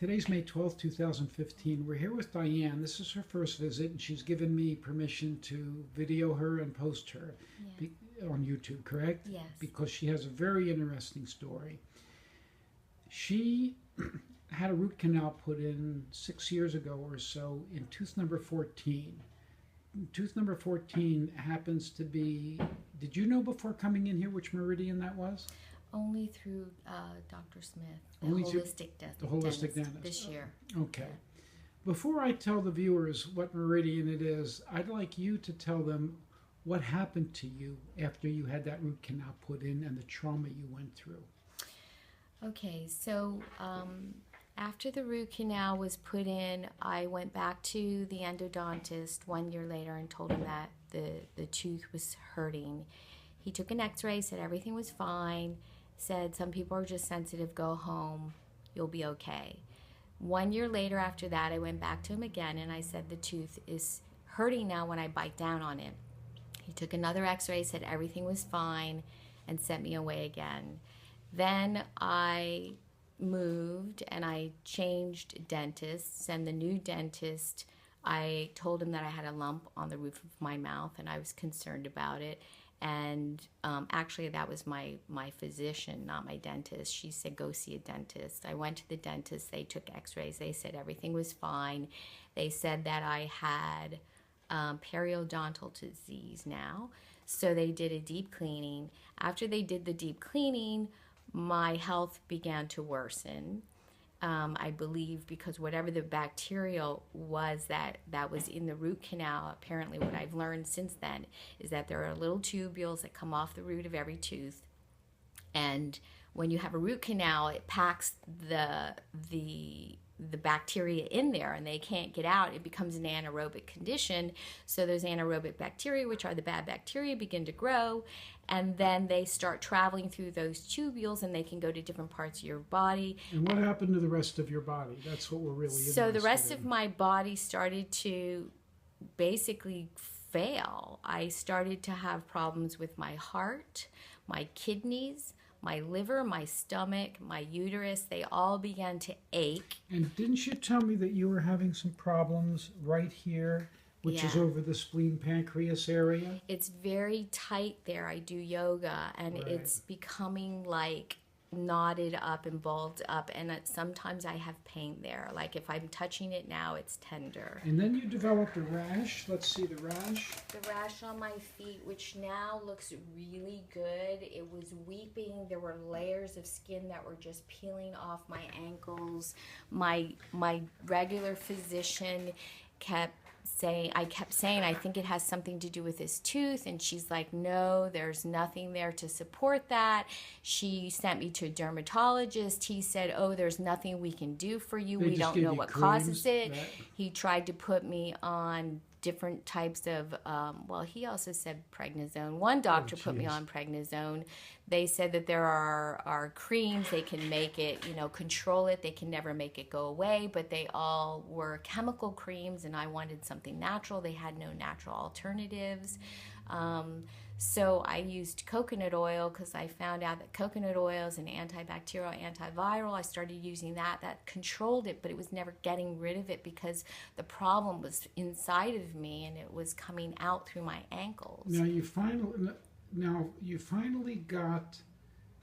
Today's May 12th, 2015. We're here with Diane. This is her first visit, and she's given me permission to video her and post her on YouTube, correct? Yes. Because she has a very interesting story. She had a root canal put in 6 years ago or so in tooth number 14. Tooth number 14 happens to be, did you know before coming in here which meridian that was? Only through Dr. Smith, the Only through the holistic dentist this year. Okay. Before I tell the viewers what meridian it is, I'd like you to tell them what happened to you after you had that root canal put in and the trauma you went through. Okay, so after the root canal was put in, I went back to the endodontist 1 year later and told him that the tooth was hurting. He took an x-ray, said everything was fine, said some people are just sensitive, go home, you'll be okay. 1 year later after that, I went back to him again and I said the tooth is hurting now when I bite down on it. He took another x-ray, said everything was fine, and sent me away again. Then I moved and I changed dentists, and the new dentist, I told him that I had a lump on the roof of my mouth and I was concerned about it. And actually that was my physician, not my dentist. She said, go see a dentist. I went to the dentist, they took x-rays, they said everything was fine. They said that I had periodontal disease now. So they did a deep cleaning. After they did the deep cleaning, my health began to worsen. I believe because whatever the bacteria was that was in the root canal, apparently what I've learned since then is that there are little tubules that come off the root of every tooth. And when you have a root canal, it packs the bacteria in there and they can't get out. It becomes an anaerobic condition. So those anaerobic bacteria, which are the bad bacteria, begin to grow, and then they start traveling through those tubules and they can go to different parts of your body. And what happened to the rest of your body? That's what we're really interested in. So the rest of my body started to basically fail. I started to have problems with my heart, my kidneys, my liver, my stomach, my uterus. They all began to ache. And didn't you tell me that you were having some problems right here, which is over the spleen pancreas area? It's very tight there. I do yoga and it's becoming like knotted up and balled up, and sometimes I have pain there. Like if I'm touching it now, it's tender. And then you developed a rash. Let's see the rash. The rash on my feet, which now looks really good. It was weeping. There were layers of skin that were just peeling off my ankles. My regular physician kept saying, I think it has something to do with his tooth, and she's like, no, there's nothing there to support that. She sent me to a dermatologist. He said, oh, there's nothing we can do for you. We don't know what causes it. He tried to put me on different types of, well, he also said prednisone. One doctor put me on prednisone. They said that there are creams, they can make it, control it. They can never make it go away, but they all were chemical creams, and I wanted something natural. They had no natural alternatives. So I used coconut oil because I found out that coconut oil is an antibacterial, antiviral. I started using that. That controlled it, but it was never getting rid of it because the problem was inside of me and it was coming out through my ankles. Now you finally got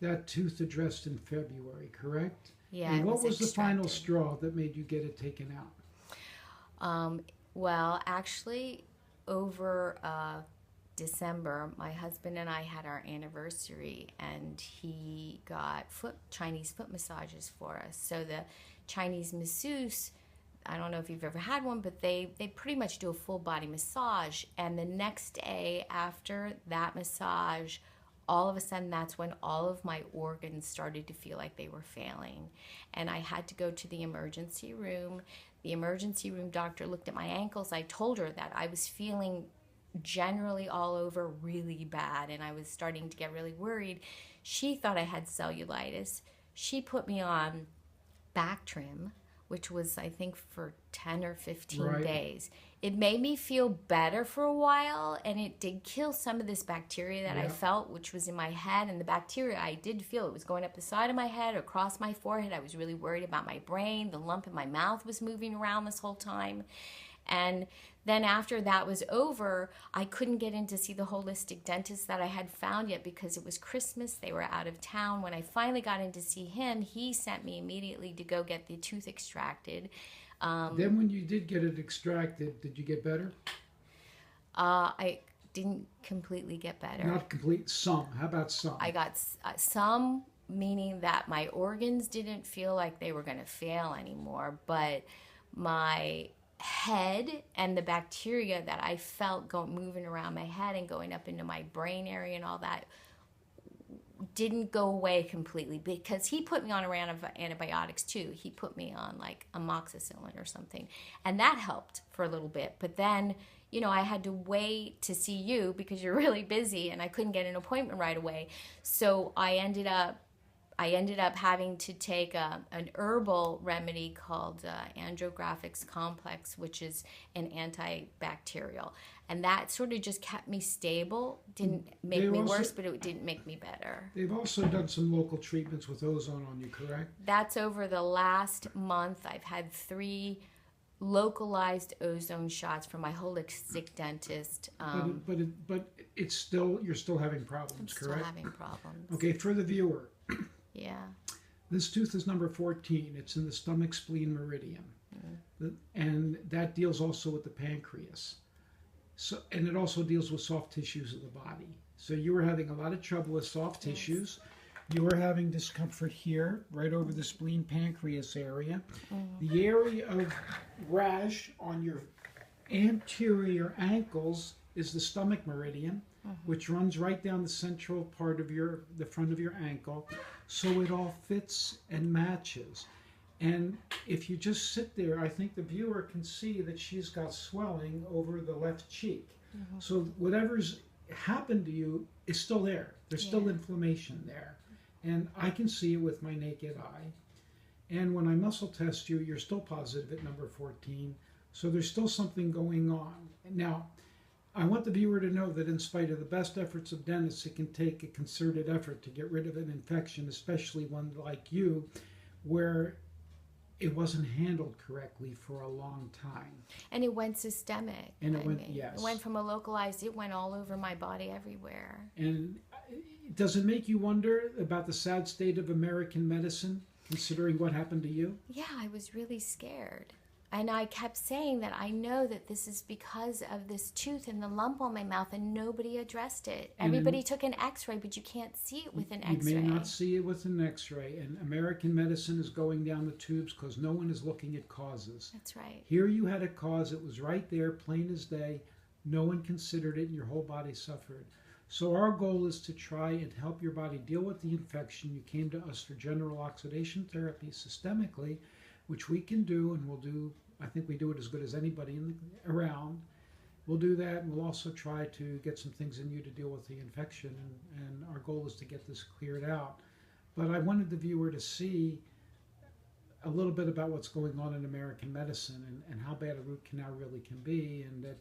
that tooth addressed in February, correct? Yeah. And what was the final straw that made you get it taken out? Well, actually, over December, my husband and I had our anniversary, and he got Chinese foot massages for us. So the Chinese masseuse, I don't know if you've ever had one, but they pretty much do a full body massage. And the next day after that massage, all of a sudden, that's when all of my organs started to feel like they were failing. And I had to go to the emergency room. The emergency room doctor looked at my ankles. I told her that I was feeling generally all over really bad, and I was starting to get really worried. She thought I had cellulitis. She put me on back trim, which was, I think, for 10 or 15 Right. days. It made me feel better for a while, and it did kill some of this bacteria that I Yeah. felt, which was in my head. And the bacteria, I did feel it was going up the side of my head, across my forehead. I was really worried about my brain. The lump in my mouth was moving around this whole time. And then after that was over, I couldn't get in to see the holistic dentist that I had found yet because it was Christmas. They were out of town. When I finally got in to see him, he sent me immediately to go get the tooth extracted. Then when you did get it extracted, did you get better? I didn't completely get better. Not complete, some. How about some? I got some, meaning that my organs didn't feel like they were going to fail anymore, but my head and the bacteria that I felt moving around my head and going up into my brain area and all that didn't go away completely, because he put me on a round of antibiotics too. He put me on like amoxicillin or something, and that helped for a little bit. But then, you know, I had to wait to see you because you're really busy, and I couldn't get an appointment right away. So I ended up having to take an herbal remedy called Andrographics Complex, which is an antibacterial. And that sort of just kept me stable. Didn't make me worse, but it didn't make me better. They've also done some local treatments with ozone on you, correct? That's over the last month. I've had 3 localized ozone shots from my holistic dentist. But it's still, you're still having problems, I'm correct? still having problems. Okay, for the viewer, Yeah. this tooth is number 14. It's in the stomach spleen meridian. And that deals also with the pancreas. So, and it also deals with soft tissues of the body. So you were having a lot of trouble with soft tissues. You were having discomfort here, right over the spleen pancreas area. The area of rash on your anterior ankles is the stomach meridian, which runs right down the central part of the front of your ankle. So it all fits and matches. And if you just sit there, I think the viewer can see that she's got swelling over the left cheek. So whatever's happened to you is still there. There's still inflammation there. And I can see it with my naked eye. And when I muscle test you, you're still positive at number 14. So there's still something going on. Now, I want the viewer to know that in spite of the best efforts of dentists, it can take a concerted effort to get rid of an infection, especially one like you, where it wasn't handled correctly for a long time. And it went systemic. And it went, yes. It went from a localized, it went all over my body everywhere. And does it make you wonder about the sad state of American medicine, considering what happened to you? Yeah, I was really scared. And I kept saying that I know that this is because of this tooth and the lump on my mouth, and nobody addressed it. Everybody took an x-ray, but you can't see it with an x-ray. You may not see it with an x-ray. And American medicine is going down the tubes because no one is looking at causes. That's right. Here you had a cause. It was right there, plain as day. No one considered it, and your whole body suffered. So our goal is to try and help your body deal with the infection. You came to us for general oxidation therapy systemically, which we can do, and we'll do. I think we do it as good as anybody around. We'll do that, and we'll also try to get some things in you to deal with the infection, and our goal is to get this cleared out. But I wanted the viewer to see a little bit about what's going on in American medicine and how bad a root canal really can be, and that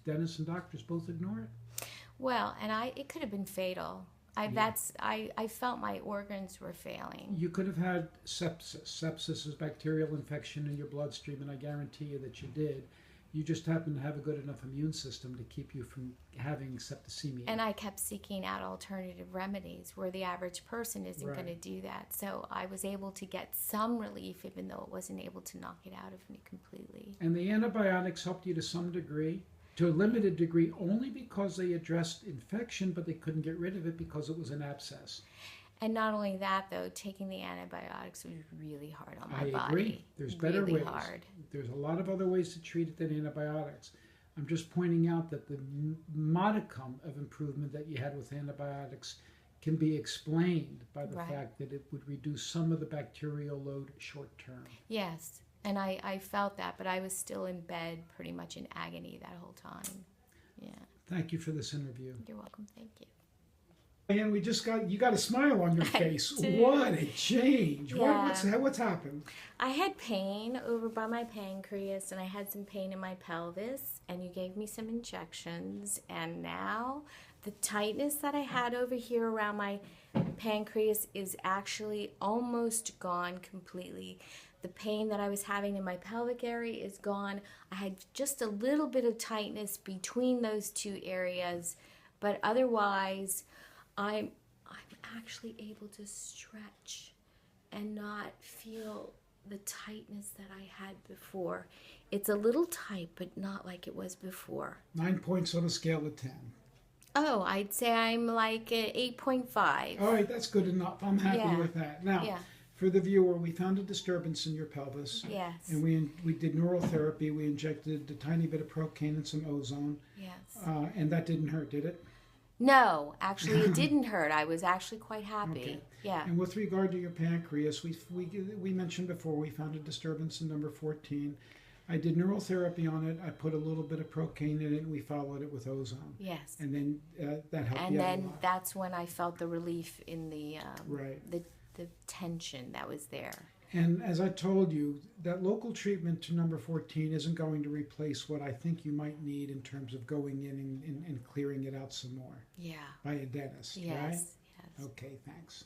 dentists and doctors both ignore it. Well, and it could have been fatal. I felt my organs were failing. You could have had sepsis. Sepsis is bacterial infection in your bloodstream, and I guarantee you that you did. You just happen to have a good enough immune system to keep you from having septicemia. And I kept seeking out alternative remedies where the average person isn't going to do that. So I was able to get some relief, even though it wasn't able to knock it out of me completely. And the antibiotics helped you to some degree, to a limited degree, only because they addressed infection, but they couldn't get rid of it because it was an abscess. And not only that, though, taking the antibiotics was really hard on my body. I agree. There's better really ways. Hard. There's a lot of other ways to treat it than antibiotics. I'm just pointing out that the modicum of improvement that you had with antibiotics can be explained by the fact that it would reduce some of the bacterial load short term. Yes. And I felt that, but I was still in bed pretty much in agony that whole time. Yeah. Thank you for this interview. You're welcome. Thank you. And you got a smile on your face. do. What a change. Yeah. What's happened? I had pain over by my pancreas and I had some pain in my pelvis, and you gave me some injections, and now the tightness that I had over here around my pancreas is actually almost gone completely. The pain that I was having in my pelvic area is gone. I had just a little bit of tightness between those two areas, but otherwise I'm actually able to stretch and not feel the tightness that I had before. It's a little tight, but not like it was before. 9 points on a scale of 10. Oh, I'd say I'm like at 8.5. All right, that's good enough. I'm happy with that. Now, Yeah. for the viewer, we found a disturbance in your pelvis. Yes. And we did neural therapy. We injected a tiny bit of procaine and some ozone. Yes. And that didn't hurt, did it? No, actually, it didn't hurt. I was actually quite happy. Okay. Yeah. And with regard to your pancreas, we mentioned before we found a disturbance in number 14. I did neural therapy on it. I put a little bit of procaine in it, and we followed it with ozone. Yes. And then that helped And you out a then lot. that's when I felt the relief in the Right. the tension that was there. And as I told you, that local treatment to number 14 isn't going to replace what I think you might need in terms of going in and clearing it out some more Yeah. by a dentist, right? Yes. Yes. Okay, thanks.